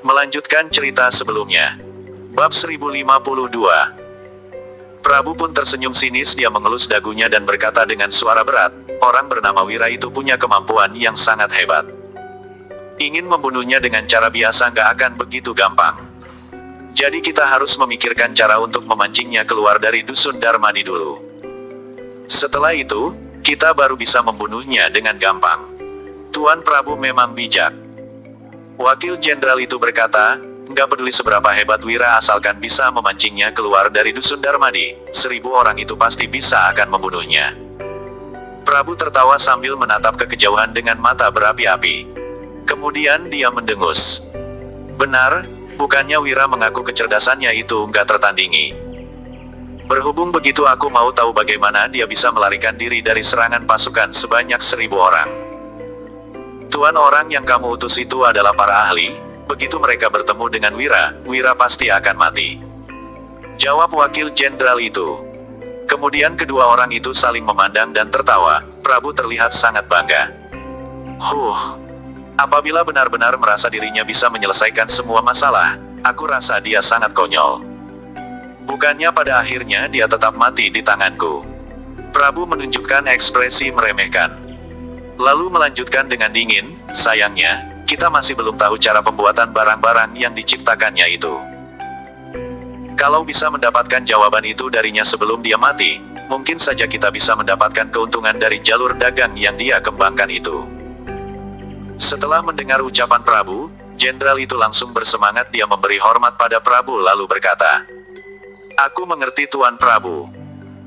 Melanjutkan cerita sebelumnya. Bab 1052. Prabu pun tersenyum sinis. Dia mengelus dagunya dan berkata dengan suara berat, orang bernama Wira itu punya kemampuan yang sangat hebat. Ingin membunuhnya dengan cara biasa nggak akan begitu gampang. Jadi kita harus memikirkan cara untuk memancingnya keluar dari dusun Darmadi dulu. Setelah itu, kita baru bisa membunuhnya dengan gampang. Tuan Prabu memang bijak. Wakil Jenderal itu berkata, nggak peduli seberapa hebat Wira asalkan bisa memancingnya keluar dari dusun Darmadi, 1000 orang itu pasti bisa akan membunuhnya. Prabu tertawa sambil menatap ke kejauhan dengan mata berapi-api. Kemudian dia mendengus. Benar, bukannya Wira mengaku kecerdasannya itu nggak tertandingi. Berhubung begitu aku mau tahu bagaimana dia bisa melarikan diri dari serangan pasukan sebanyak 1000 orang. Tuan, orang yang kamu utus itu adalah para ahli. Begitu mereka bertemu dengan Wira, Wira pasti akan mati. Jawab Wakil Jenderal itu. Kemudian kedua orang itu saling memandang dan tertawa. Prabu terlihat sangat bangga. Apabila benar-benar merasa dirinya bisa menyelesaikan semua masalah, aku rasa dia sangat konyol. Bukannya pada akhirnya dia tetap mati di tanganku. Prabu menunjukkan ekspresi meremehkan. Lalu melanjutkan dengan dingin, sayangnya, kita masih belum tahu cara pembuatan barang-barang yang diciptakannya itu. Kalau bisa mendapatkan jawaban itu darinya sebelum dia mati, mungkin saja kita bisa mendapatkan keuntungan dari jalur dagang yang dia kembangkan itu. Setelah mendengar ucapan Prabu, Jenderal itu langsung bersemangat. Dia memberi hormat pada Prabu lalu berkata, "Aku mengerti Tuan Prabu.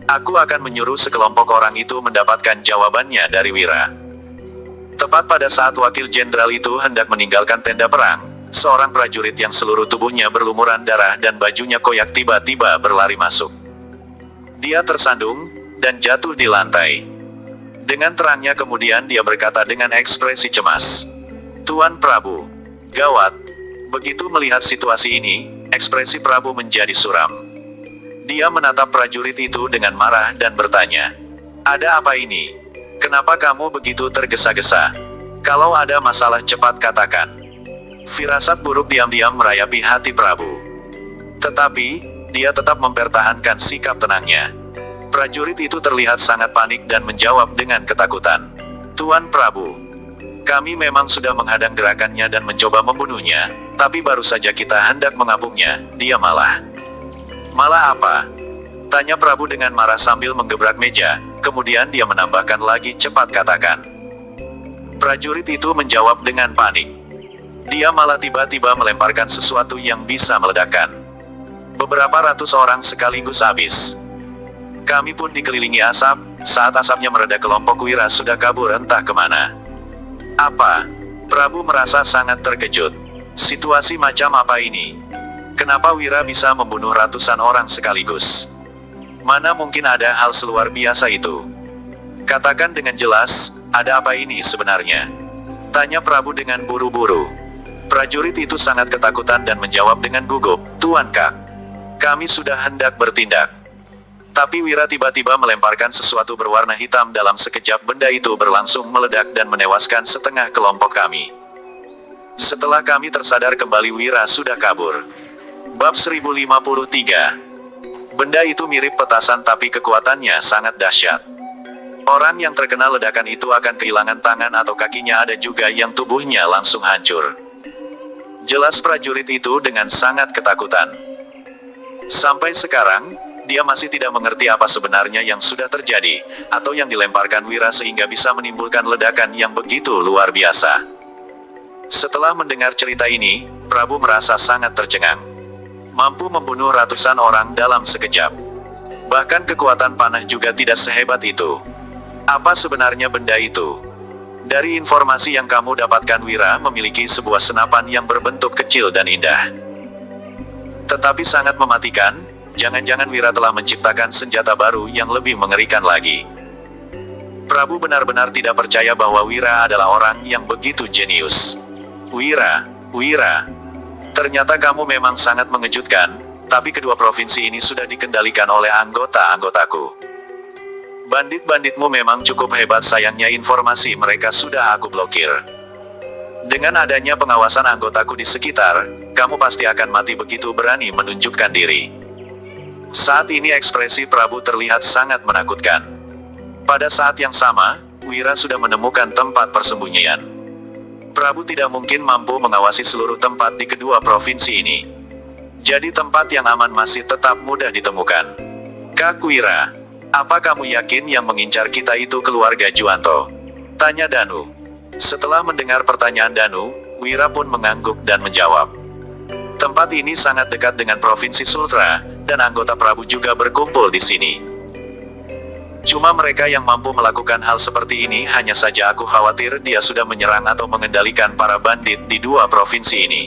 Aku akan menyuruh sekelompok orang itu mendapatkan jawabannya dari Wira." Tepat pada saat Wakil Jenderal itu hendak meninggalkan tenda perang, seorang prajurit yang seluruh tubuhnya berlumuran darah dan bajunya koyak tiba-tiba berlari masuk. Dia tersandung, dan jatuh di lantai. Dengan terangnya kemudian dia berkata dengan ekspresi cemas, "Tuan Prabu, gawat." Begitu melihat situasi ini, ekspresi Prabu menjadi suram. Dia menatap prajurit itu dengan marah dan bertanya, "Ada apa ini? Kenapa kamu begitu tergesa-gesa? Kalau ada masalah cepat katakan." Firasat buruk diam-diam merayapi hati Prabu. Tetapi, dia tetap mempertahankan sikap tenangnya. Prajurit itu terlihat sangat panik dan menjawab dengan ketakutan, "Tuan Prabu, kami memang sudah menghadang gerakannya dan mencoba membunuhnya, tapi baru saja kita hendak mengapungnya, dia malah." "Malah apa?" tanya Prabu dengan marah sambil menggebrak meja. Kemudian dia menambahkan lagi, "Cepat katakan." Prajurit itu menjawab dengan panik. Dia malah tiba-tiba melemparkan sesuatu yang bisa meledakkan. Beberapa ratus orang sekaligus habis. Kami pun dikelilingi asap. Saat asapnya mereda, kelompok Wira sudah kabur entah kemana. "Apa?" Prabu merasa sangat terkejut. Situasi macam apa ini? Kenapa Wira bisa membunuh ratusan orang sekaligus? Mana mungkin ada hal seluar biasa itu? Katakan dengan jelas, ada apa ini sebenarnya? Tanya Prabu dengan buru-buru. Prajurit itu sangat ketakutan dan menjawab dengan gugup, "Tuan Kak, kami sudah hendak bertindak. Tapi Wira tiba-tiba melemparkan sesuatu berwarna hitam. Dalam sekejap benda itu berlangsung meledak dan menewaskan setengah kelompok kami. Setelah kami tersadar kembali, Wira sudah kabur." Bab 1053. Benda itu mirip petasan tapi kekuatannya sangat dahsyat. Orang yang terkena ledakan itu akan kehilangan tangan atau kakinya, ada juga yang tubuhnya langsung hancur. Jelas prajurit itu dengan sangat ketakutan. Sampai sekarang, dia masih tidak mengerti apa sebenarnya yang sudah terjadi, atau yang dilemparkan Wira sehingga bisa menimbulkan ledakan yang begitu luar biasa. Setelah mendengar cerita ini, Prabu merasa sangat tercengang. Mampu membunuh ratusan orang dalam sekejap. Bahkan kekuatan panah juga tidak sehebat itu. Apa sebenarnya benda itu? Dari informasi yang kamu dapatkan, Wira memiliki sebuah senapan yang berbentuk kecil dan indah. Tetapi sangat mematikan. Jangan-jangan Wira telah menciptakan senjata baru yang lebih mengerikan lagi. Prabu benar-benar tidak percaya bahwa Wira adalah orang yang begitu jenius. "Wira, ternyata kamu memang sangat mengejutkan, tapi kedua provinsi ini sudah dikendalikan oleh anggota-anggotaku. Bandit-banditmu memang cukup hebat, sayangnya informasi mereka sudah aku blokir. Dengan adanya pengawasan anggotaku di sekitar, kamu pasti akan mati begitu berani menunjukkan diri. Saat ini ekspresi Prabu terlihat sangat menakutkan. Pada saat yang sama, Wira sudah menemukan tempat persembunyian. Prabu tidak mungkin mampu mengawasi seluruh tempat di kedua provinsi ini. Jadi tempat yang aman masih tetap mudah ditemukan. Kak Wira, apa kamu yakin yang mengincar kita itu keluarga Juwanto? Tanya Danu. Setelah mendengar pertanyaan Danu, Wira pun mengangguk dan menjawab. Tempat ini sangat dekat dengan Provinsi Sultra, dan anggota Prabu juga berkumpul di sini. Cuma mereka yang mampu melakukan hal seperti ini, hanya saja aku khawatir dia sudah menyerang atau mengendalikan para bandit di dua provinsi ini.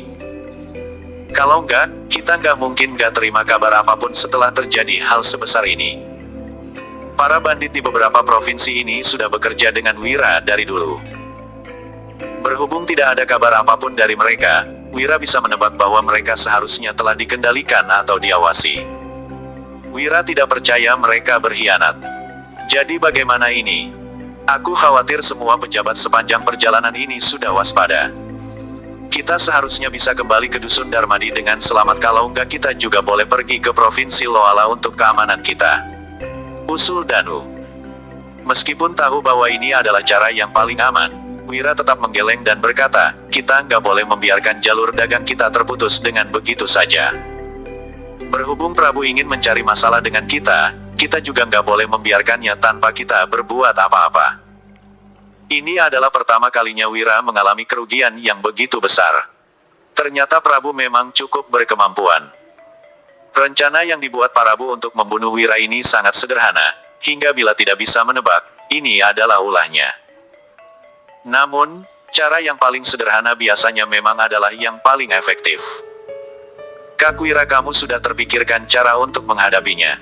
Kalau enggak, kita nggak mungkin nggak terima kabar apapun setelah terjadi hal sebesar ini. Para bandit di beberapa provinsi ini sudah bekerja dengan Wira dari dulu. Berhubung tidak ada kabar apapun dari mereka, Wira bisa menebak bahwa mereka seharusnya telah dikendalikan atau diawasi. Wira tidak percaya mereka berkhianat. Jadi bagaimana ini? Aku khawatir semua pejabat sepanjang perjalanan ini sudah waspada. Kita seharusnya bisa kembali ke Dusun Darmadi dengan selamat, kalau enggak kita juga boleh pergi ke Provinsi Loala untuk keamanan kita. Usul Danu. Meskipun tahu bahwa ini adalah cara yang paling aman, Wira tetap menggeleng dan berkata, kita nggak boleh membiarkan jalur dagang kita terputus dengan begitu saja. Berhubung Prabu ingin mencari masalah dengan kita juga nggak boleh membiarkannya tanpa kita berbuat apa-apa. Ini adalah pertama kalinya Wira mengalami kerugian yang begitu besar. Ternyata Prabu memang cukup berkemampuan. Rencana yang dibuat Prabu untuk membunuh Wira ini sangat sederhana, hingga bila tidak bisa menebak, ini adalah ulahnya. Namun, cara yang paling sederhana biasanya memang adalah yang paling efektif. Kak Wira, kamu sudah terpikirkan cara untuk menghadapinya?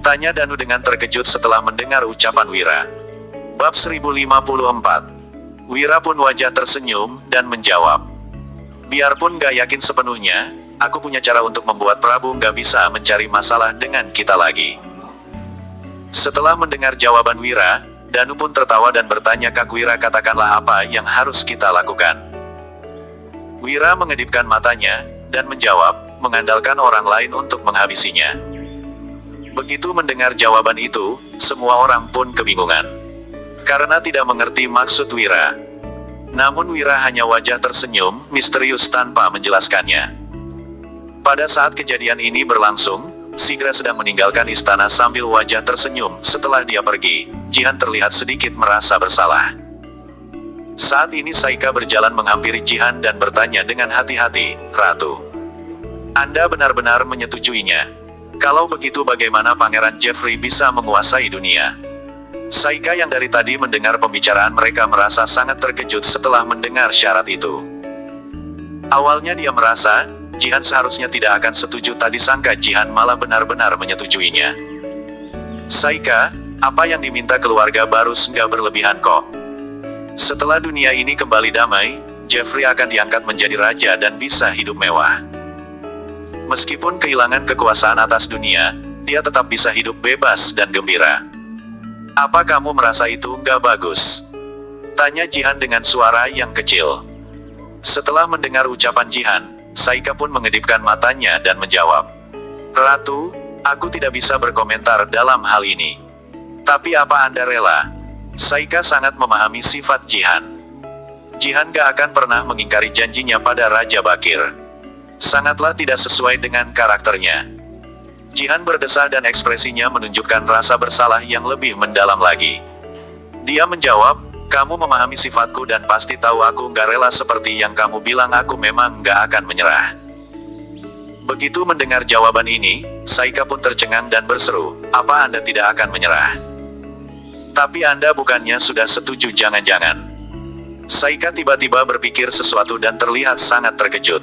Tanya Danu dengan terkejut setelah mendengar ucapan Wira. Bab 1054. Wira pun wajah tersenyum dan menjawab. Biarpun gak yakin sepenuhnya, aku punya cara untuk membuat Prabu gak bisa mencari masalah dengan kita lagi. Setelah mendengar jawaban Wira, Danu pun tertawa dan bertanya, Kak Wira, katakanlah apa yang harus kita lakukan. Wira mengedipkan matanya, dan menjawab, mengandalkan orang lain untuk menghabisinya. Begitu mendengar jawaban itu, semua orang pun kebingungan. Karena tidak mengerti maksud Wira. Namun Wira hanya wajah tersenyum, misterius tanpa menjelaskannya. Pada saat kejadian ini berlangsung, Sigra sedang meninggalkan istana sambil wajah tersenyum. Setelah dia pergi, Jihan terlihat sedikit merasa bersalah. Saat ini Saika berjalan menghampiri Jihan dan bertanya dengan hati-hati, Ratu, Anda benar-benar menyetujuinya? Kalau begitu bagaimana Pangeran Jeffrey bisa menguasai dunia? Saika yang dari tadi mendengar pembicaraan mereka merasa sangat terkejut setelah mendengar syarat itu. Awalnya dia merasa, Jihan seharusnya tidak akan setuju, tadi sangka Jihan malah benar-benar menyetujuinya. Saika, apa yang diminta keluarga Barus nggak berlebihan kok. Setelah dunia ini kembali damai, Jeffrey akan diangkat menjadi raja dan bisa hidup mewah. Meskipun kehilangan kekuasaan atas dunia, dia tetap bisa hidup bebas dan gembira. Apa kamu merasa itu nggak bagus? Tanya Jihan dengan suara yang kecil. Setelah mendengar ucapan Jihan, Saika pun mengedipkan matanya dan menjawab, Ratu, aku tidak bisa berkomentar dalam hal ini. Tapi apa Anda rela? Saika sangat memahami sifat Jihan. Jihan gak akan pernah mengingkari janjinya pada Raja Bakir. Sangatlah tidak sesuai dengan karakternya. Jihan berdesah dan ekspresinya menunjukkan rasa bersalah yang lebih mendalam lagi. Dia menjawab, kamu memahami sifatku dan pasti tahu aku nggak rela seperti yang kamu bilang, aku memang nggak akan menyerah. Begitu mendengar jawaban ini, Saika pun tercengang dan berseru, apa Anda tidak akan menyerah? Tapi Anda bukannya sudah setuju? Jangan-jangan. Saika tiba-tiba berpikir sesuatu dan terlihat sangat terkejut.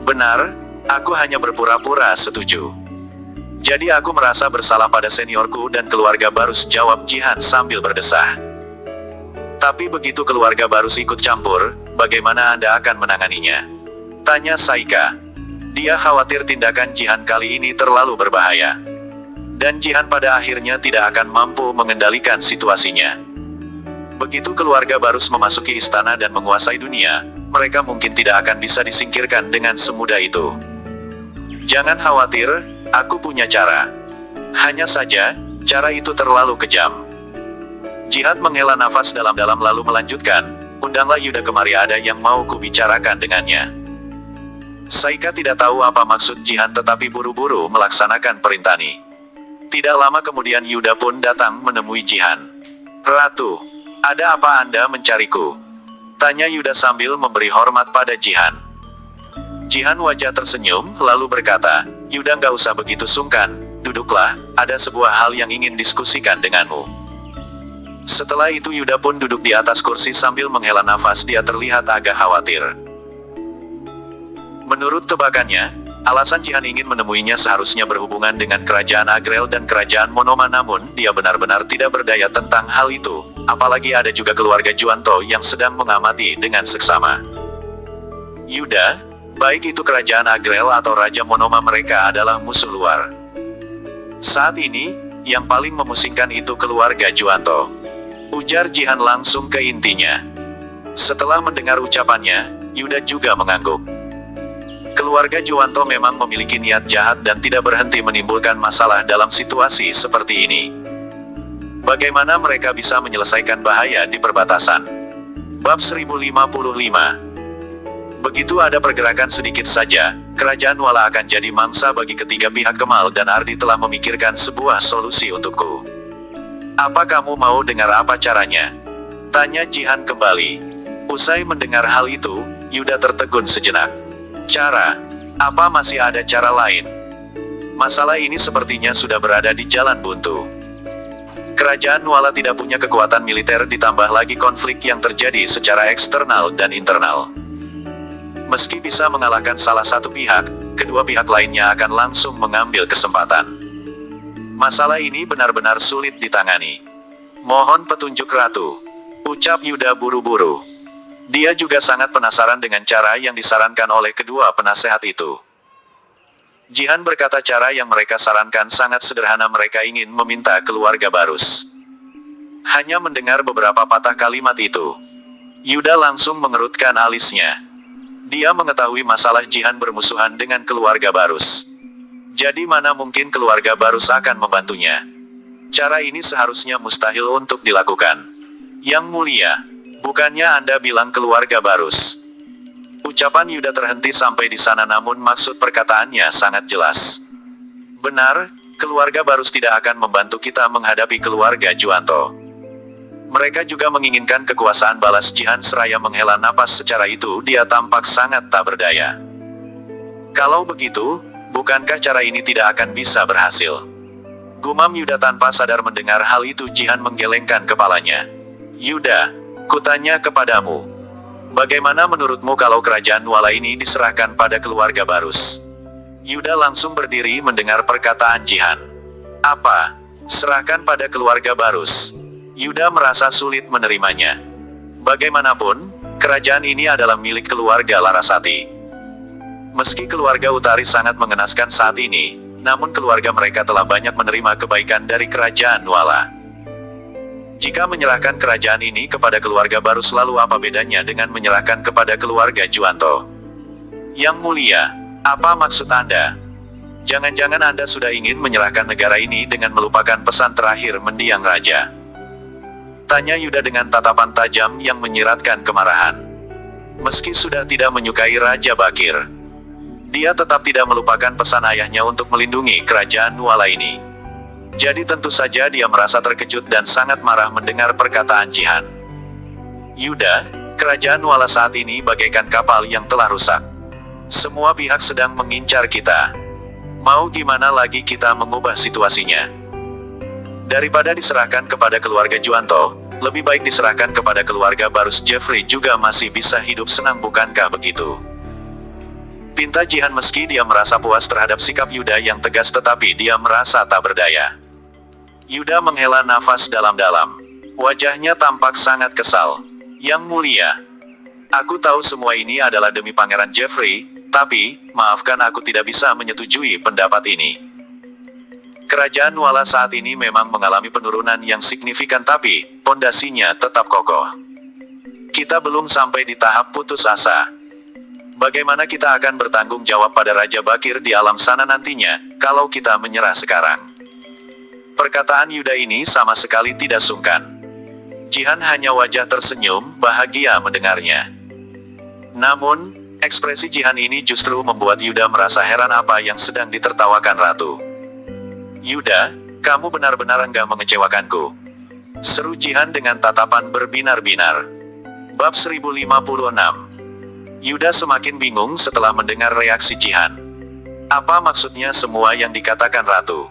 Benar, aku hanya berpura-pura setuju. Jadi aku merasa bersalah pada seniorku dan keluarga Barus, jawab Jihan sambil berdesah. Tapi begitu keluarga Barus ikut campur, bagaimana Anda akan menanganinya? Tanya Saika. Dia khawatir tindakan Jihan kali ini terlalu berbahaya. Dan Jihan pada akhirnya tidak akan mampu mengendalikan situasinya. Begitu keluarga Barus memasuki istana dan menguasai dunia, mereka mungkin tidak akan bisa disingkirkan dengan semudah itu. Jangan khawatir, aku punya cara. Hanya saja, cara itu terlalu kejam. Jihad menghela nafas dalam-dalam lalu melanjutkan, undanglah Yuda kemari, ada yang mau kubicarakan dengannya. Saika tidak tahu apa maksud Jihan tetapi buru-buru melaksanakan perintah ini. Tidak lama kemudian Yuda pun datang menemui Jihan. Ratu, ada apa Anda mencariku? Tanya Yuda sambil memberi hormat pada Jihan. Jihan wajah tersenyum, lalu berkata, Yuda nggak usah begitu sungkan, duduklah, ada sebuah hal yang ingin diskusikan denganmu. Setelah itu Yuda pun duduk di atas kursi sambil menghela nafas, dia terlihat agak khawatir. Menurut tebakannya, alasan Jihan ingin menemuinya seharusnya berhubungan dengan kerajaan Agrel dan kerajaan Monoma, namun dia benar-benar tidak berdaya tentang hal itu, apalagi ada juga keluarga Juanto yang sedang mengamati dengan seksama. Yuda, baik itu kerajaan Agrel atau Raja Monoma, mereka adalah musuh luar. Saat ini, yang paling memusingkan itu keluarga Juanto. Ujar Jihan langsung ke intinya. Setelah mendengar ucapannya, Yuda juga mengangguk. Keluarga Juanto memang memiliki niat jahat dan tidak berhenti menimbulkan masalah dalam situasi seperti ini. Bagaimana mereka bisa menyelesaikan bahaya di perbatasan? Bab 1055. Begitu ada pergerakan sedikit saja, kerajaan Wala akan jadi mangsa bagi ketiga pihak. Kemal dan Ardi telah memikirkan sebuah solusi untukku. Apa kamu mau dengar apa caranya? Tanya Jihan kembali. Usai mendengar hal itu, Yuda tertegun sejenak. Cara? Apa masih ada cara lain? Masalah ini sepertinya sudah berada di jalan buntu. Kerajaan Wala tidak punya kekuatan militer, ditambah lagi konflik yang terjadi secara eksternal dan internal. Meski bisa mengalahkan salah satu pihak, kedua pihak lainnya akan langsung mengambil kesempatan. Masalah ini benar-benar sulit ditangani. Mohon petunjuk Ratu. Ucap Yuda buru-buru. Dia juga sangat penasaran dengan cara yang disarankan oleh kedua penasehat itu. Jihan berkata cara yang mereka sarankan sangat sederhana, mereka ingin meminta keluarga Barus. Hanya mendengar beberapa patah kalimat itu, Yuda langsung mengerutkan alisnya. Dia mengetahui masalah Jihan bermusuhan dengan keluarga Barus. Jadi mana mungkin keluarga Barus akan membantunya? Cara ini seharusnya mustahil untuk dilakukan. Yang mulia, bukannya Anda bilang keluarga Barus? Ucapan Yuda terhenti sampai di sana, namun maksud perkataannya sangat jelas. Benar, keluarga Barus tidak akan membantu kita menghadapi keluarga Juanto. Mereka juga menginginkan kekuasaan balas. Jihan seraya menghela napas, secara itu dia tampak sangat tak berdaya. Kalau begitu, bukankah cara ini tidak akan bisa berhasil? Gumam Yuda tanpa sadar. Mendengar hal itu Jihan menggelengkan kepalanya. Yuda, kutanya kepadamu. Bagaimana menurutmu kalau kerajaan Wala ini diserahkan pada keluarga Barus? Yuda langsung berdiri mendengar perkataan Jihan. Apa? Serahkan pada keluarga Barus? Yuda merasa sulit menerimanya. Bagaimanapun, kerajaan ini adalah milik keluarga Larasati. Meski keluarga Utari sangat mengenaskan saat ini, namun keluarga mereka telah banyak menerima kebaikan dari kerajaan Wala. Jika menyerahkan kerajaan ini kepada keluarga Barus, lalu apa bedanya dengan menyerahkan kepada keluarga Juanto? Yang mulia, apa maksud Anda? Jangan-jangan Anda sudah ingin menyerahkan negara ini dengan melupakan pesan terakhir mendiang raja? Tanya Yuda dengan tatapan tajam yang menyiratkan kemarahan. Meski sudah tidak menyukai Raja Bakir, dia tetap tidak melupakan pesan ayahnya untuk melindungi kerajaan Wala ini. Jadi tentu saja dia merasa terkejut dan sangat marah mendengar perkataan Jihan. Yuda, kerajaan Wala saat ini bagaikan kapal yang telah rusak. Semua pihak sedang mengincar kita. Mau gimana lagi kita mengubah situasinya? Daripada diserahkan kepada keluarga Juanto, lebih baik diserahkan kepada keluarga Barus. Jeffrey juga masih bisa hidup senang, bukankah begitu? Pinta Jihan. Meski dia merasa puas terhadap sikap Yuda yang tegas, tetapi dia merasa tak berdaya. Yuda menghela nafas dalam-dalam. Wajahnya tampak sangat kesal. Yang mulia, aku tahu semua ini adalah demi Pangeran Jeffrey, tapi, maafkan, aku tidak bisa menyetujui pendapat ini. Kerajaan Wala saat ini memang mengalami penurunan yang signifikan, tapi pondasinya tetap kokoh. Kita belum sampai di tahap putus asa. Bagaimana kita akan bertanggung jawab pada Raja Bakir di alam sana nantinya, kalau kita menyerah sekarang? Perkataan Yuda ini sama sekali tidak sungkan. Jihan hanya wajah tersenyum, bahagia mendengarnya. Namun, ekspresi Jihan ini justru membuat Yuda merasa heran apa yang sedang ditertawakan Ratu. "Yuda, kamu benar-benar enggak mengecewakanku," seru Jihan dengan tatapan berbinar-binar. Bab 1056. Yuda semakin bingung setelah mendengar reaksi Jihan. Apa maksudnya semua yang dikatakan Ratu?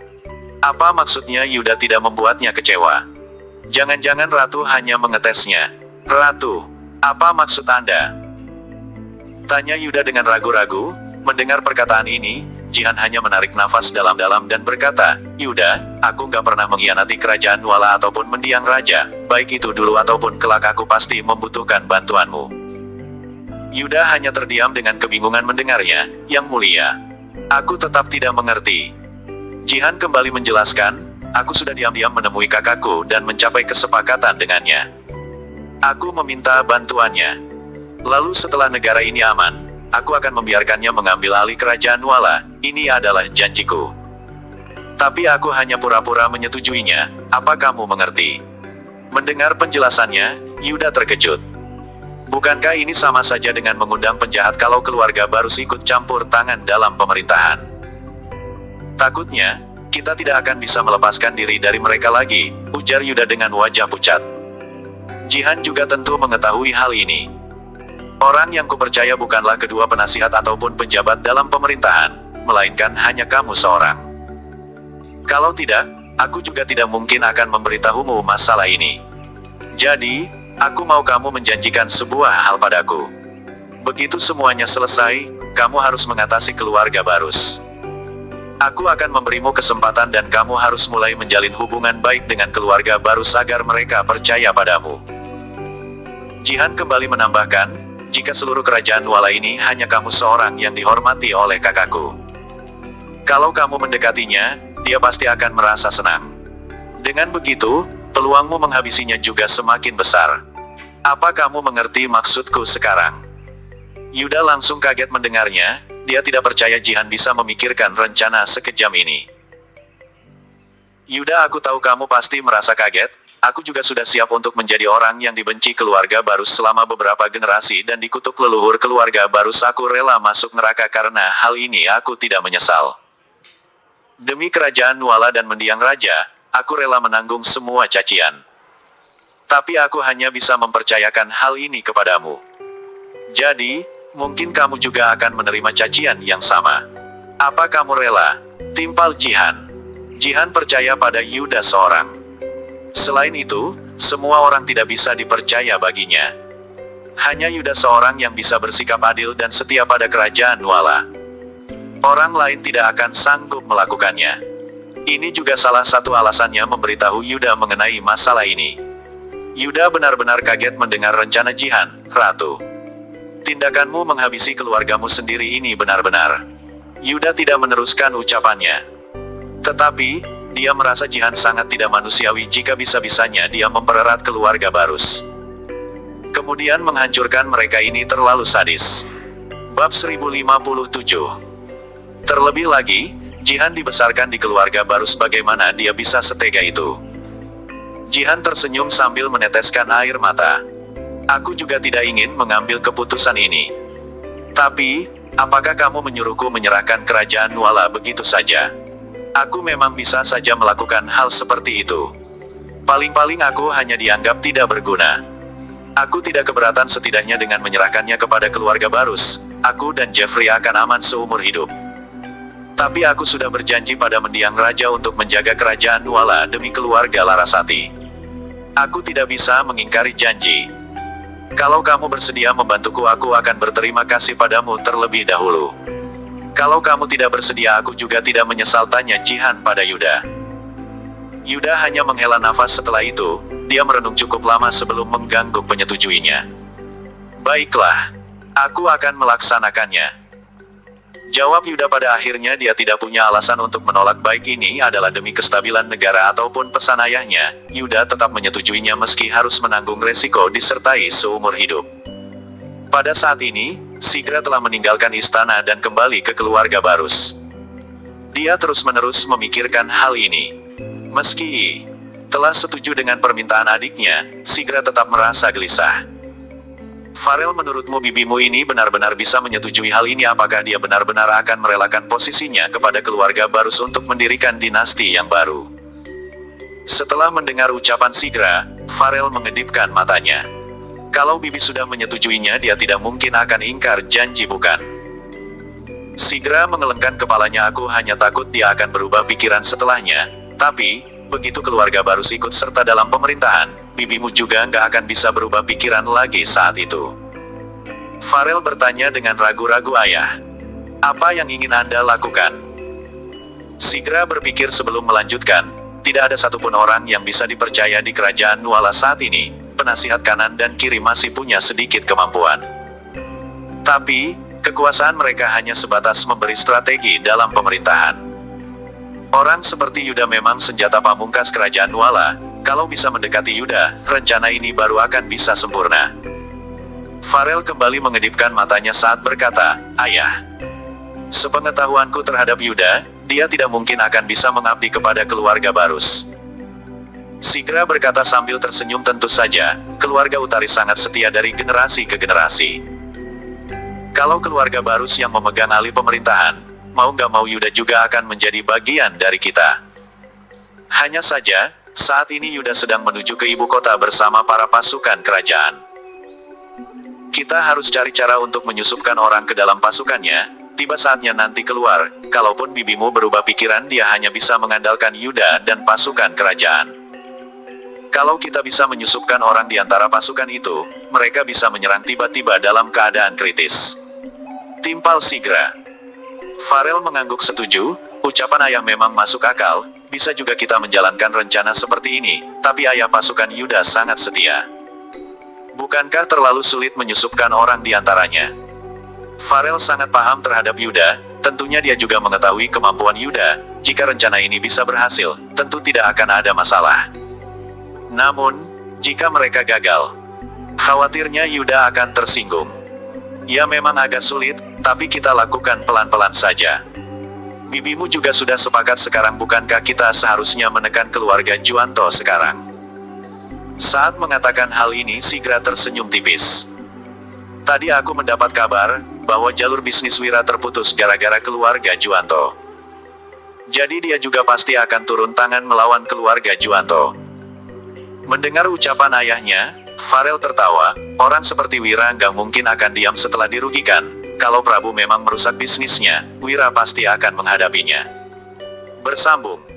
Apa maksudnya Yuda tidak membuatnya kecewa? Jangan-jangan Ratu hanya mengetesnya. "Ratu, apa maksud Anda?" tanya Yuda dengan ragu-ragu. Mendengar perkataan ini, Jihan hanya menarik nafas dalam-dalam dan berkata, "Yuda, aku nggak pernah mengkhianati kerajaan Nuala ataupun mendiang raja, baik itu dulu ataupun kelak aku pasti membutuhkan bantuanmu." Yuda hanya terdiam dengan kebingungan mendengarnya. "Yang mulia, aku tetap tidak mengerti." Jihan kembali menjelaskan, "Aku sudah diam-diam menemui kakakku dan mencapai kesepakatan dengannya. Aku meminta bantuannya. Lalu setelah negara ini aman, aku akan membiarkannya mengambil alih kerajaan Nuala. Ini adalah janjiku. Tapi aku hanya pura-pura menyetujuinya. Apa kamu mengerti?" Mendengar penjelasannya, Yuda terkejut. Bukankah ini sama saja dengan mengundang penjahat kalau keluarga Barus ikut campur tangan dalam pemerintahan? "Takutnya, kita tidak akan bisa melepaskan diri dari mereka lagi," ujar Yuda dengan wajah pucat. Jihan juga tentu mengetahui hal ini. "Orang yang kupercaya bukanlah kedua penasihat ataupun pejabat dalam pemerintahan, melainkan hanya kamu seorang. Kalau tidak, aku juga tidak mungkin akan memberitahumu masalah ini. Jadi, aku mau kamu menjanjikan sebuah hal padaku. Begitu semuanya selesai, kamu harus mengatasi keluarga Barus. Aku akan memberimu kesempatan dan kamu harus mulai menjalin hubungan baik dengan keluarga Barus agar mereka percaya padamu." Jihan kembali menambahkan, "Jika seluruh kerajaan Nuala ini hanya kamu seorang yang dihormati oleh kakakku. Kalau kamu mendekatinya, dia pasti akan merasa senang. Dengan begitu, peluangmu menghabisinya juga semakin besar. Apa kamu mengerti maksudku sekarang?" Yuda langsung kaget mendengarnya. Dia tidak percaya Jihan bisa memikirkan rencana sekejam ini. "Yuda, aku tahu kamu pasti merasa kaget. Aku juga sudah siap untuk menjadi orang yang dibenci keluarga Barus selama beberapa generasi dan dikutuk leluhur keluarga Barus. Aku rela masuk neraka karena hal ini. Aku tidak menyesal. Demi kerajaan Nuala dan mendiang raja, aku rela menanggung semua cacian. Tapi aku hanya bisa mempercayakan hal ini kepadamu. Jadi, mungkin kamu juga akan menerima cacian yang sama. Apa kamu rela?" timpal Jihan. Jihan percaya pada Yuda seorang. Selain itu, semua orang tidak bisa dipercaya baginya. Hanya Yuda seorang yang bisa bersikap adil dan setia pada kerajaan Nuala. Orang lain tidak akan sanggup melakukannya. Ini juga salah satu alasannya memberitahu Yuda mengenai masalah ini. Yuda benar-benar kaget mendengar rencana Jihan. "Ratu, tindakanmu menghabisi keluargamu sendiri ini benar-benar..." Yuda tidak meneruskan ucapannya. Tetapi, dia merasa Jihan sangat tidak manusiawi jika bisa-bisanya dia mempererat keluarga Barus. Kemudian menghancurkan mereka. Ini terlalu sadis. Bab 1057. Terlebih lagi, Jihan dibesarkan di keluarga Barus. Bagaimana dia bisa setega itu? Jihan tersenyum sambil meneteskan air mata. "Aku juga tidak ingin mengambil keputusan ini. Tapi, apakah kamu menyuruhku menyerahkan kerajaan Nuala begitu saja? Aku memang bisa saja melakukan hal seperti itu. Paling-paling aku hanya dianggap tidak berguna. Aku tidak keberatan setidaknya dengan menyerahkannya kepada keluarga Barus. Aku dan Jeffrey akan aman seumur hidup. Tapi aku sudah berjanji pada mendiang raja untuk menjaga kerajaan Nuala demi keluarga Larasati. Aku tidak bisa mengingkari janji. Kalau kamu bersedia membantuku, aku akan berterima kasih padamu terlebih dahulu. Kalau kamu tidak bersedia, aku juga tidak menyesal," tanya Jihan pada Yuda. Yuda hanya menghela nafas setelah itu. Dia merenung cukup lama sebelum mengganggu penyetujuinya. "Baiklah, aku akan melaksanakannya." Jawab Yuda. Pada akhirnya dia tidak punya alasan untuk menolak, baik ini adalah demi kestabilan negara ataupun pesan ayahnya. Yuda tetap menyetujuinya meski harus menanggung resiko disertai seumur hidup. Pada saat ini, Sigra telah meninggalkan istana dan kembali ke keluarga Barus. Dia terus-menerus memikirkan hal ini. Meski telah setuju dengan permintaan adiknya, Sigra tetap merasa gelisah. Farel, menurutmu bibimu ini benar-benar bisa menyetujui hal ini? Apakah dia benar-benar akan merelakan posisinya kepada keluarga Barus untuk mendirikan dinasti yang baru? Setelah mendengar ucapan Sigra, Farel mengedipkan matanya. Kalau bibi sudah menyetujuinya, dia tidak mungkin akan ingkar janji, bukan? Sigra mengelengkan kepalanya. Aku hanya takut dia akan berubah pikiran setelahnya. Tapi, begitu keluarga Barus ikut serta dalam pemerintahan, bibimu juga nggak akan bisa berubah pikiran lagi saat itu. Farel bertanya dengan ragu-ragu. Ayah, apa yang ingin Anda lakukan? Sigra berpikir sebelum melanjutkan. Tidak ada satupun orang yang bisa dipercaya di kerajaan Nuala saat ini. Penasihat kanan dan kiri masih punya sedikit kemampuan. Tapi, kekuasaan mereka hanya sebatas memberi strategi dalam pemerintahan. Orang seperti Yuda memang senjata pamungkas kerajaan Nuala. Kalau bisa mendekati Yuda, rencana ini baru akan bisa sempurna. Farel kembali mengedipkan matanya saat berkata, Ayah, sepengetahuanku terhadap Yuda, dia tidak mungkin akan bisa mengabdi kepada keluarga Barus. Sigra berkata sambil tersenyum. Tentu saja, keluarga Utari sangat setia dari generasi ke generasi. Kalau keluarga Barus yang memegang alih pemerintahan, mau nggak mau Yuda juga akan menjadi bagian dari kita. Hanya saja, saat ini Yuda sedang menuju ke ibu kota bersama para pasukan kerajaan. Kita harus cari cara untuk menyusupkan orang ke dalam pasukannya. Tiba saatnya nanti keluar. Kalaupun bibimu berubah pikiran, dia hanya bisa mengandalkan Yuda dan pasukan kerajaan. Kalau kita bisa menyusupkan orang di antara pasukan itu, mereka bisa menyerang tiba-tiba dalam keadaan kritis. Timpal Sigra. Farel mengangguk setuju. Ucapan ayah memang masuk akal. Bisa juga kita menjalankan rencana seperti ini, tapi ayah, pasukan Yuda sangat setia. Bukankah terlalu sulit menyusupkan orang di antaranya? Farel sangat paham terhadap Yuda. Tentunya dia juga mengetahui kemampuan Yuda. Jika rencana ini bisa berhasil, tentu tidak akan ada masalah. Namun, jika mereka gagal, khawatirnya Yuda akan tersinggung. Ya memang agak sulit, tapi kita lakukan pelan-pelan saja. Bibimu juga sudah sepakat sekarang, bukankah kita seharusnya menekan keluarga Juanto sekarang? Saat mengatakan hal ini, Sigra tersenyum tipis. Tadi aku mendapat kabar, bahwa jalur bisnis Wira terputus gara-gara keluarga Juanto. Jadi dia juga pasti akan turun tangan melawan keluarga Juanto. Mendengar ucapan ayahnya, Farel tertawa. Orang seperti Wira nggak mungkin akan diam setelah dirugikan. Kalau Prabu memang merusak bisnisnya, Wira pasti akan menghadapinya. Bersambung.